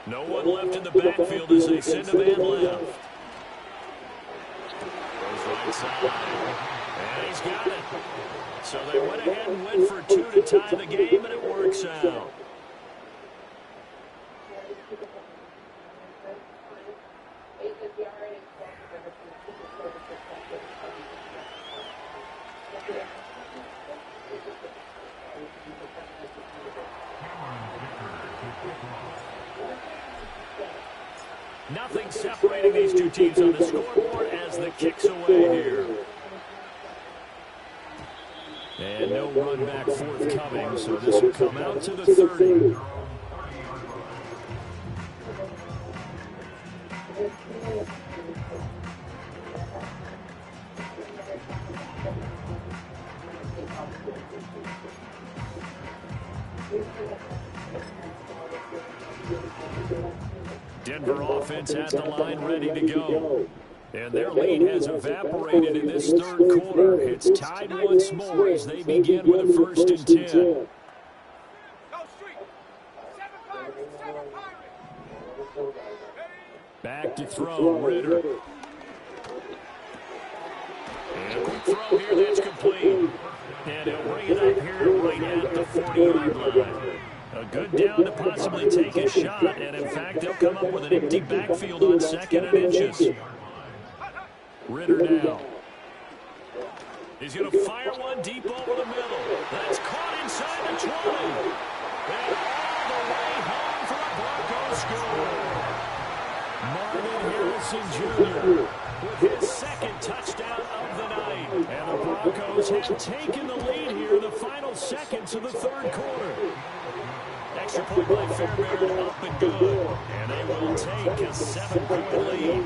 No one left in the backfield as they send a man left. Goes right side. And he's got it. So they went ahead and went for 2 to tie the game, and it works out. Nothing separating these two teams on the scoreboard as the kick's away here. And no run back forthcoming, so this will come out to the 30. Denver offense at the line, ready to go. And their lead has evaporated in this 3rd quarter. It's tied once more as they begin with a 1st and 10. Go street. 7 Pirates. Back to throw, Ritter. And a quick throw here, that's complete. And he'll bring it up here right at the 40-yard line. A good down to possibly take a shot, and in fact, they'll come up with an empty backfield on 2nd and inches. Ritter now. He's going to fire one deep over the middle. That's caught inside the 20. And all the way home for the Broncos score. Marvin Harrison Jr. with his 2nd touchdown of the night. And the Broncos have taken the lead here in the final seconds of the 3rd quarter. Extra point by Fairbairn, up and good. And they will take a 7-point lead.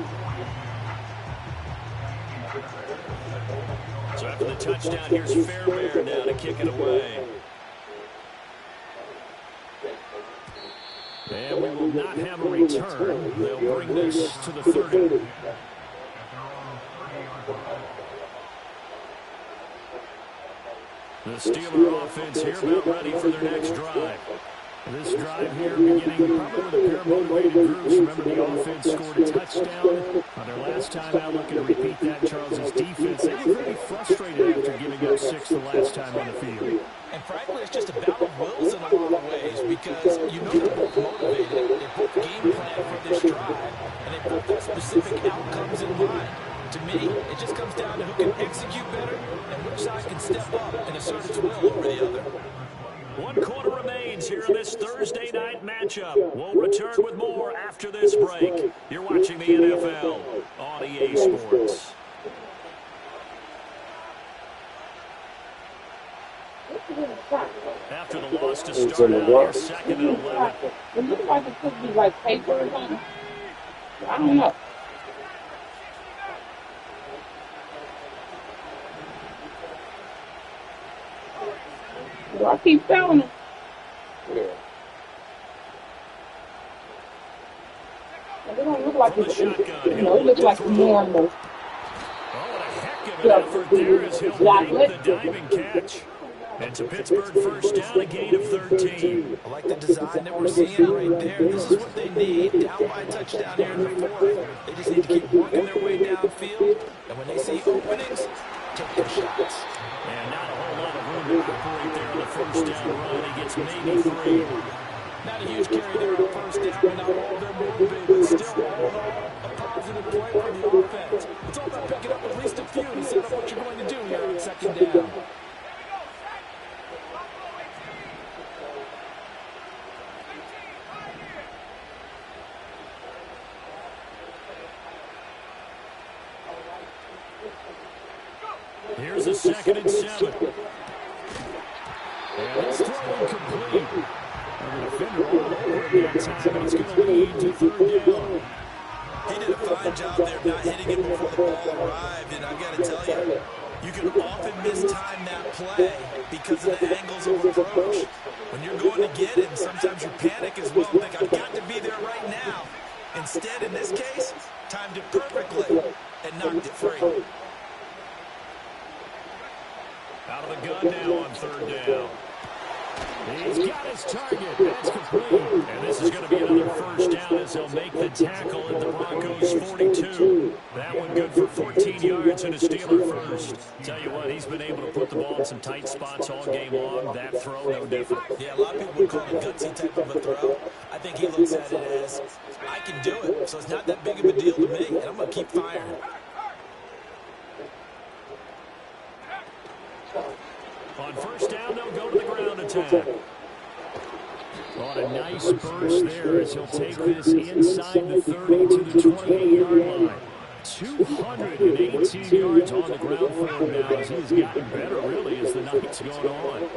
So after the touchdown, here's Fairbairn now to kick it away. And we will not have a return. They'll bring this to the 30. The Steeler offense here about ready for their next drive. This drive here beginning probably with a pair of motivated groups. Remember, the offense scored a touchdown on their last time out. Looking to repeat that. Charles's defense, they were very frustrated after giving up 6 the last time on the field. And frankly, it's just a battle of wills in a lot of ways because you know they're both motivated. They both game plan for this drive, and they both have specific outcomes in mind. To me, it just comes down to who can execute better and which side can step up and assert its will over the other. 1 quarter remains here in this Thursday night matchup. We'll return with more after this break. You're watching the NFL on EA Sports. After the loss to start out here, 2nd and 11. It looks like it could be like paper or something. I don't know. Do I keep telling them? Yeah. It don't look like it's, Shotgun. you know, it looks like normal. Oh, what a heck of an effort there as he'll make the diving catch. It's a Pittsburgh first down, a gain of 13. I like the design that we're seeing right there. This is what they need, down by a touchdown here in the fourth. They just need to keep working their way downfield, and when they see openings, take their shots. And not a whole lot of room to operate there on the first down run. He gets maybe 3. Not a huge carry there on first down, and not all of them will be, but still all in all, a positive play for the offense. It's all about picking up at least a few to set up what you're going to do here on second down. Here's a 2nd and 7. And this throw incomplete. And the defender all over it that time, and it's going to lead to 3rd down. He did a fine job there not hitting it before the ball arrived, and I've got to tell you, you can often mistime that play because of the angles of approach. When you're going to get it, sometimes you panic as well and think, I've got to be there right now. Instead, in this case, timed it perfectly and knocked it free. Out of the gun now on 3rd down. He's got his target. That's complete. And this is going to be another first down as they'll make the tackle at the Broncos' 42. That one good for 14 yards and a Steeler first. Tell you what, he's been able to put the ball in some tight spots all game long. That throw, no different. Yeah, a lot of people would call it a gutsy type of a throw. I think he looks at it as, I can do it, so it's not that big of a deal to me, and I'm going to keep firing. On first down, they'll go to the ground attack. On a nice burst there as he'll take this inside the 30 to the 28-yard line. 218 yards on the ground for him now as he's gotten better, really, as the night's going on.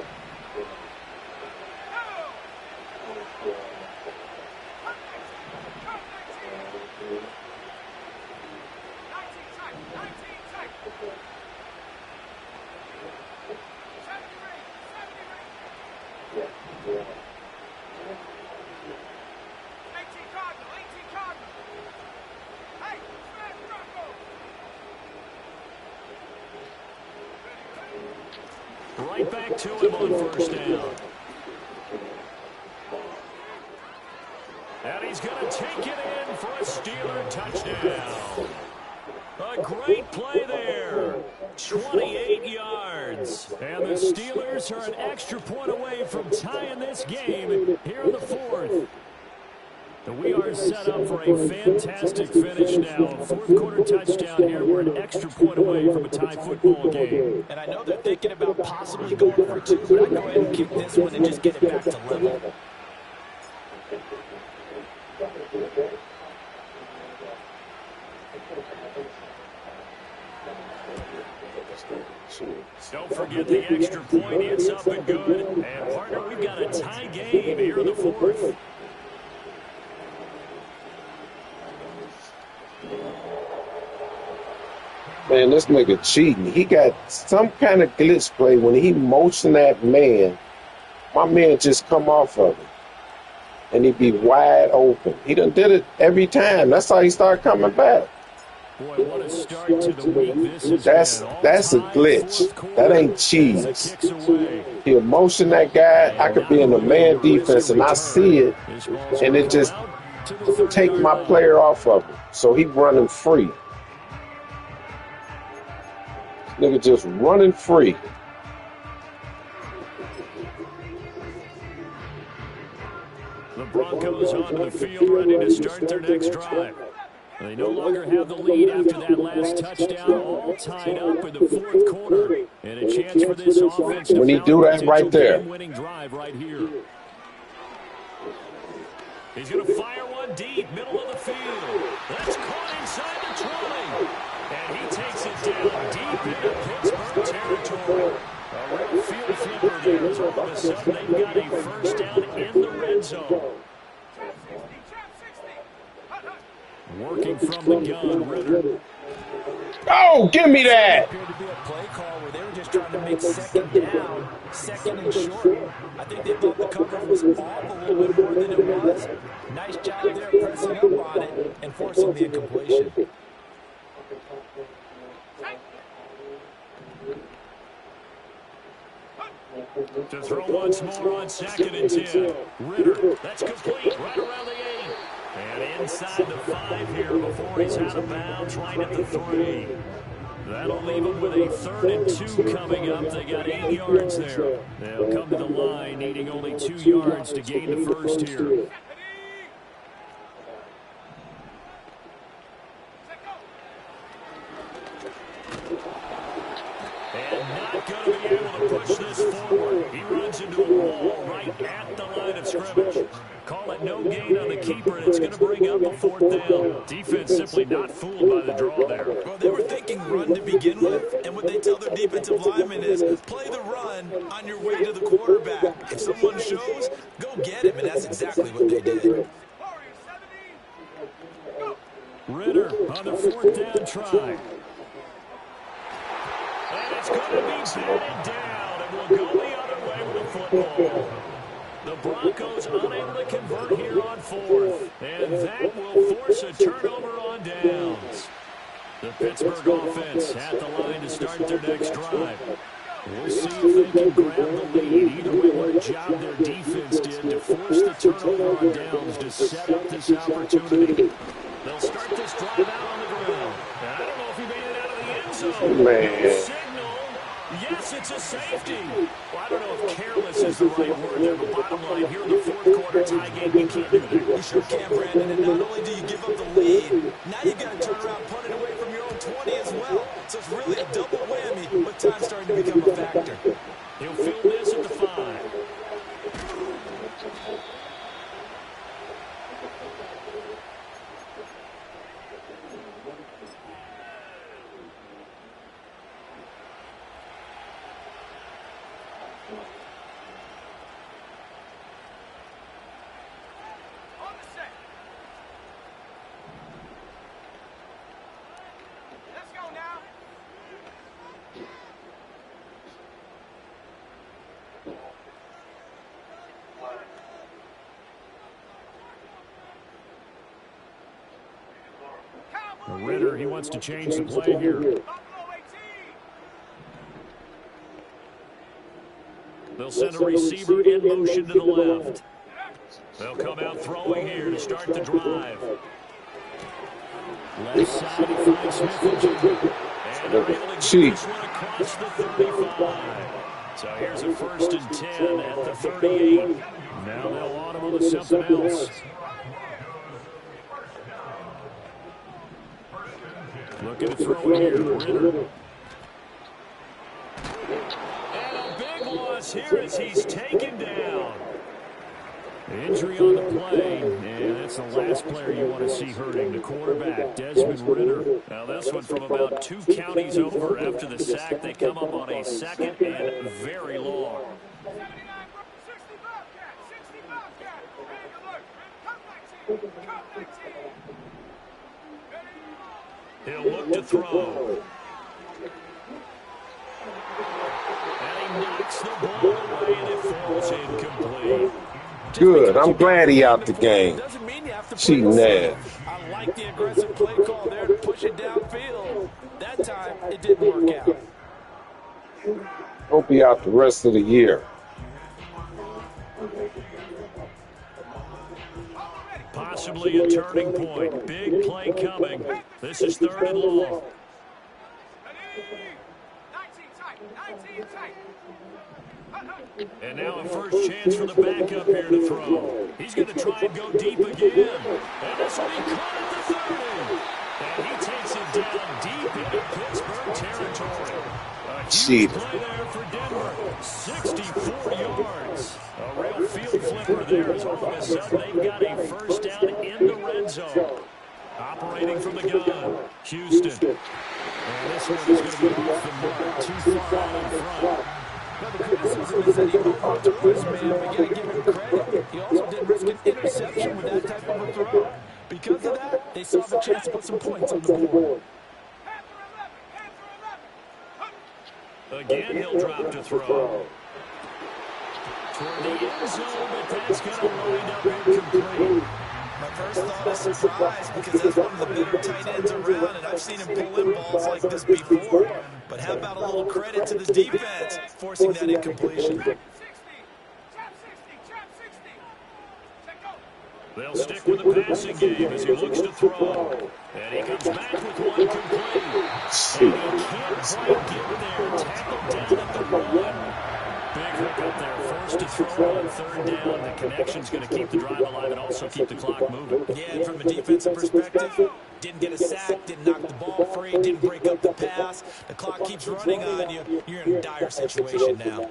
Right back to him on first down. And he's going to take it in for a Steeler touchdown. A great play there. 28 yards. And the Steelers are an extra point away from tying this game here in the fourth. We are set up for a fantastic finish now. A fourth-quarter touchdown here. We're an extra point away from a tie football game. And I know they're thinking about possibly going for 2, but I'd go ahead and kick this one and just get it back to level. Don't forget the extra point. It's up and good. And, partner, we've got a tie game here in the fourth. Man, this nigga cheating. He got some kind of glitch play when he motioned that man. My man just come off of it. And he be wide open. He done did it every time. That's how he started coming back. Boy, what a start to the week this is. That's a glitch. That ain't cheese. He'll motion that guy. I could be in the man defense and I see it. And it just take my player off of him. So he running free. Nigga just running free. The Broncos onto the field, ready to start their next drive. They no longer have the lead after that last touchdown, all tied up in the fourth quarter. And a chance for this offense to when he do that right there. Winning drive right here. He's going to fire one deep, middle of the field. That's caught inside the 20. And he takes it down deep into Pittsburgh territory. A real field flipper there as all of a sudden they've got a first down in the red zone. Working from the gun, Ritter. Oh, give me that! Appeared to be a play call where they were just trying to make second down, second and short. I think they thought the coverage was off a little bit more than it was. Nice job there pressing up on it and forcing the incompletion. To throw once more on 2nd and 10. Ritter, that's complete, right around the 8. And inside the 5 here before he's out of bounds right at the 3. That'll leave them with a 3rd and 2 coming up. They got 8 yards there. They'll come to the line needing only 2 yards to gain the first here. And not going to be able to push this forward. He runs into a wall right at the line of scrimmage. Call it no gain on the keeper, and it's going to bring up a 4th down. Defense simply not fooled by the draw there. Well, they were thinking run to begin with, and what they tell their defensive linemen is play the run on your way to the quarterback. If someone shows, go get him, and that's exactly what they did. Ritter on the 4th down try. And it's going to be batted down, and we'll go the other way with the football. The Broncos unable to convert here on 4th, and that will force a turnover on downs. The Pittsburgh offense at the line to start their next drive. We'll see if they can grab the lead. Either way, what a job their defense did to force the turnover on downs to set up this opportunity. They'll start this drive out on the ground. I don't know if he made it out of the end zone. Man. Yes, it's a safety. Well, I don't know if careless is the right word there, but bottom line, here in the 4th quarter tie game, you can't do that. You sure can, Brandon. And not only do you give up the lead, now you got to turn around, punt it away from your own 20 as well. So it's really a double whammy, but time's starting to become a factor. He'll field this at the 5. Ritter, he wants to change the play here. They'll send a receiver in motion to the left. They'll come out throwing here to start the drive. Left side, he finds Smith-Njigba. And they're able to get this one across the 35. So here's a 1st and 10 at the 38. Now they'll audible to something else. Looking to throw it here, Ritter. And a big loss here as he's taken down. Injury on the play, and that's the last player you want to see hurting, the quarterback, Desmond Ritter. Now this one from about 2 counties over after the sack. They come up on a 2nd and very long. 65 cat. He'll look to throw. And he knocks the ball away, and it falls incomplete. Good. I'm glad he out the game. Cheating ass. I like the aggressive play call there to push it downfield. That time, it didn't work out. Hope he out the rest of the year. Possibly a turning point. Big play coming. This is 3rd and long. 19 tight. And now a first chance for the backup here to throw. He's going to try and go deep again. And this will be caught at the 30. And he takes it down deep into Pittsburgh territory. A huge play there for Denver. 64 yards. A real field flipper there as all of a sudden they've got a 1st down in the red zone. Operating from the gun, Houston. And this one is going to be off the mark, too far out in front. Now, the criticism is that he overthrew his man, but you got to give him credit. He also didn't risk an interception with that type of a throw. Because of that, they saw the chance to put some points on the board. Again, he'll drop to throw. Toward the end zone, but that's going to wind up incomplete. My first thought is surprise because that's one of the better tight ends around, and I've seen him pull in balls like this before. But how about a little credit to the defense forcing that incompletion? 60. Chop 60. Chop 60. Check go. They'll stick with the passing game as he looks to throw. And he comes back with one complete. And he can't quite get there. Tackled down at the 1. Big hook up there, forced to throw on third down. The connection's going to keep the drive alive and also keep the clock moving. Yeah, and from a defensive perspective, didn't get a sack, didn't knock the ball free, didn't break up the pass. The clock keeps running on you. You're in a dire situation now.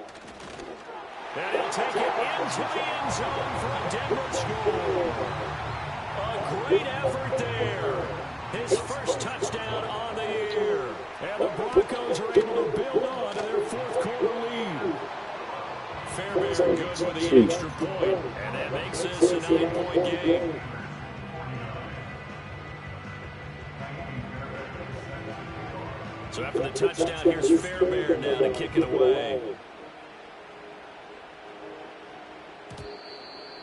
And he'll take it into the end zone for a Denver score. A great effort there. His first touchdown on the year. And the Broncos are able to build on to their fourth quarter lead. Fairbairn good with the extra point, and that makes this a 9-point game. So after the touchdown, here's Fairbairn now to kick it away.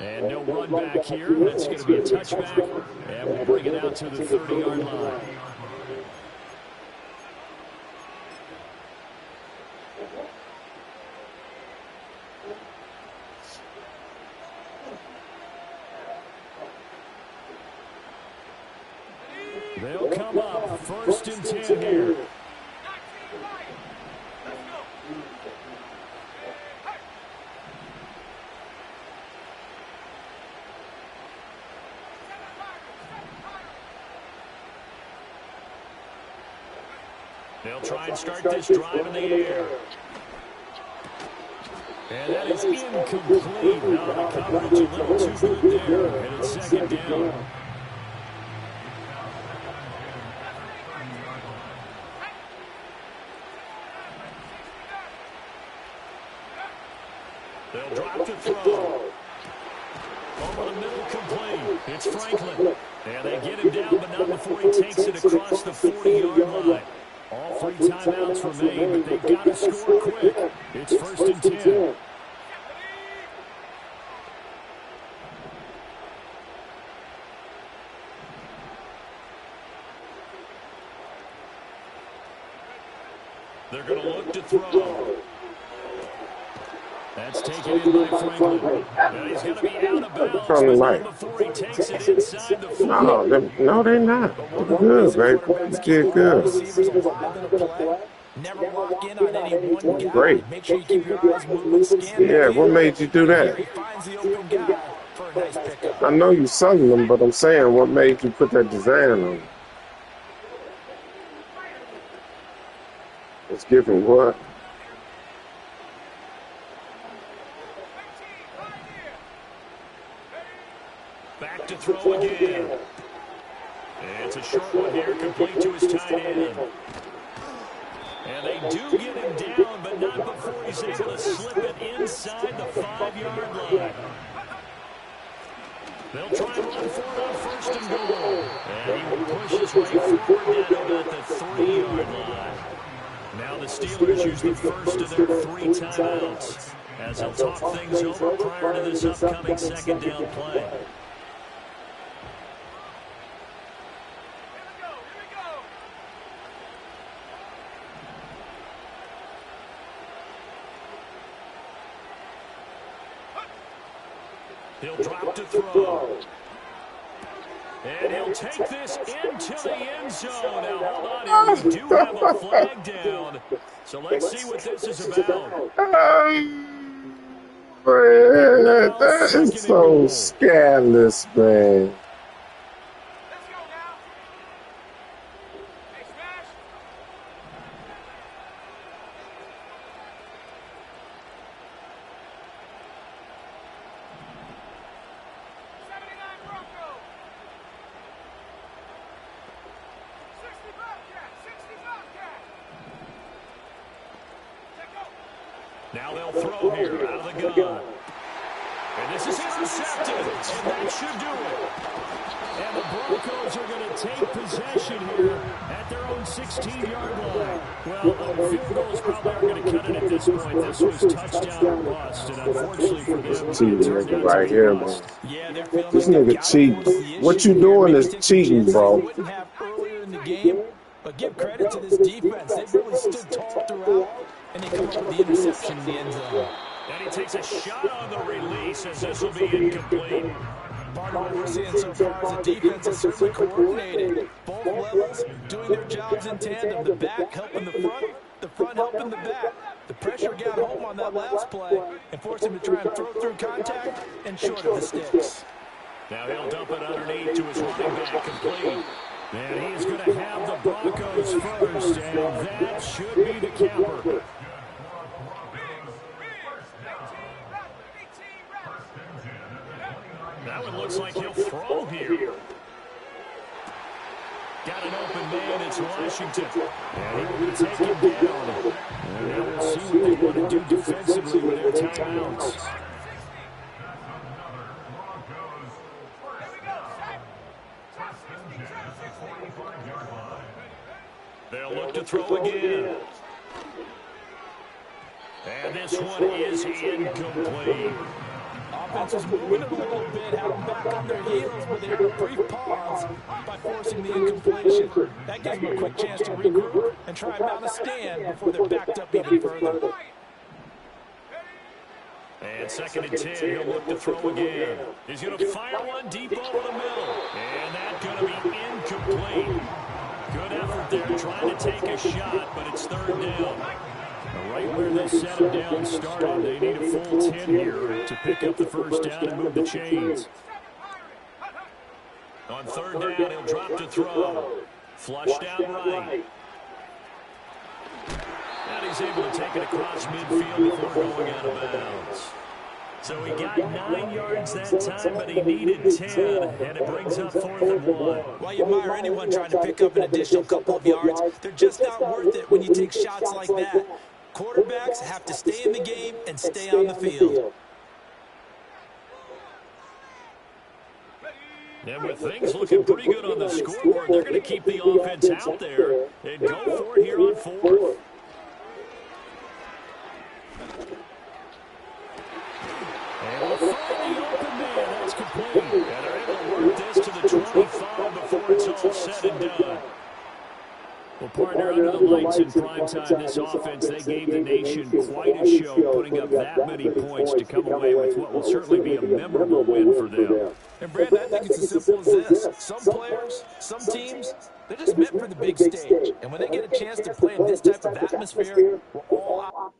And no run back here. That's going to be a touchback, and we'll bring it out to the 30-yard line. They'll come up first and 10 here. 19 right. Let's go. Hey. They'll try and start this drive in the air. And that is incomplete. No, the coverage a little too good there. And it's second down. They'll drop to throw. Over the middle, complete. It's Franklin. And they get him down, but not before he takes it across the 40-yard line. All 3 timeouts remain, but they've got to score quick. It's first and 10. They're going to look to throw. That's taken in by Franklin. And he's going to be out of bounds before he takes it inside the 40. No, they're not. They're good, baby. This kid good. Never lock in on any one guy. Great. Make sure you keep your eyes moving. Scan Yeah, what made you do that? He finds the open guy for a nice pickup. I know you selling them, but I'm saying, what made you put that design on them? Let's give him what? Back to throw again. It's a short one here, complete to his tight end. And they do get him down, but not before he's able to slip it inside the 5-yard line. They'll try and run for it on first and goal. And he will push his way forward down about the 3-yard line. Now the Steelers use the first of their 3 timeouts as they'll talk things over prior to this upcoming second down play. He'll drop to throw. And he'll take this into the end zone. Now, hold on here. We do have a flag down. So let's see what this is about. Man, that is so scandalous, man. Let's go now. Hey, Smash. Bronco. 60 Bobcat. 60 Bobcat. Let go. Now they'll throw here out of the gun. And this is intercepted. And that should do it. And the Broncos are going to take possession here at their own 16-yard line. Well, field goals probably are going to cut it at this point. This was touchdown or bust. And unfortunately for them, Cheating nigga right here, man. Yeah, they're feeling This like nigga they've got cheating. to force the What issue you here. doing Maybe is take cheating, chances bro. they wouldn't have earlier in the game, but But give credit to this defense. They've really stood tall throughout, and they come up with the interception in the end zone. And he takes a shot on the release as this will be incomplete. Part of what we're seeing so far is the defense is certainly coordinated. Both levels doing their jobs in tandem. The back helping the front helping the back. The pressure got home on that last play and forced him to try and throw through contact and short of the sticks. Now he'll dump it underneath to his running back, complete. And he's going to have the Broncos first, and that should be the capper. That one looks like he'll throw here. Got an open man, it's Washington. And he will take him down. And now we'll see what they want to do defensively with their timeouts. They'll look to throw again. And this one is incomplete. Offense is moving it a little bit, have them back on their heels, but they had a brief pause by forcing the incompletion. That gives them a quick chance to regroup and try and mount a stand before they're backed up even further. And 2nd and 10, he'll look to throw again. He's going to fire one deep over the middle. And that's going to be incomplete. Good effort there trying to take a shot, but it's 3rd down. Right where they set him down started, they need a full 10 here to pick up the first down and move the chains. On 3rd down, he'll drop to throw. Flushed out right. And he's able to take it across midfield before going out of bounds. So he got 9 yards that time, but he needed 10, and it brings up 4th and 1. While you admire anyone trying to pick up an additional couple of yards, they're just not worth it when you take shots like that. Quarterbacks have to stay in the game and stay on the field. And with things looking pretty good on the scoreboard, they're going to keep the offense out there and go for it here on 4th. And we'll find the open man. That's complete. And they're able to work this to the 25 before it's all said and done. Well, partner, under the lights in prime time, this offense, they gave the nation quite a show, putting up that many points to come away with what will certainly be a memorable win for them. And, Brad, I think it's as simple as this. Some players, some teams, they're just meant for the big stage. And when they get a chance to play in this type of atmosphere, we're all out.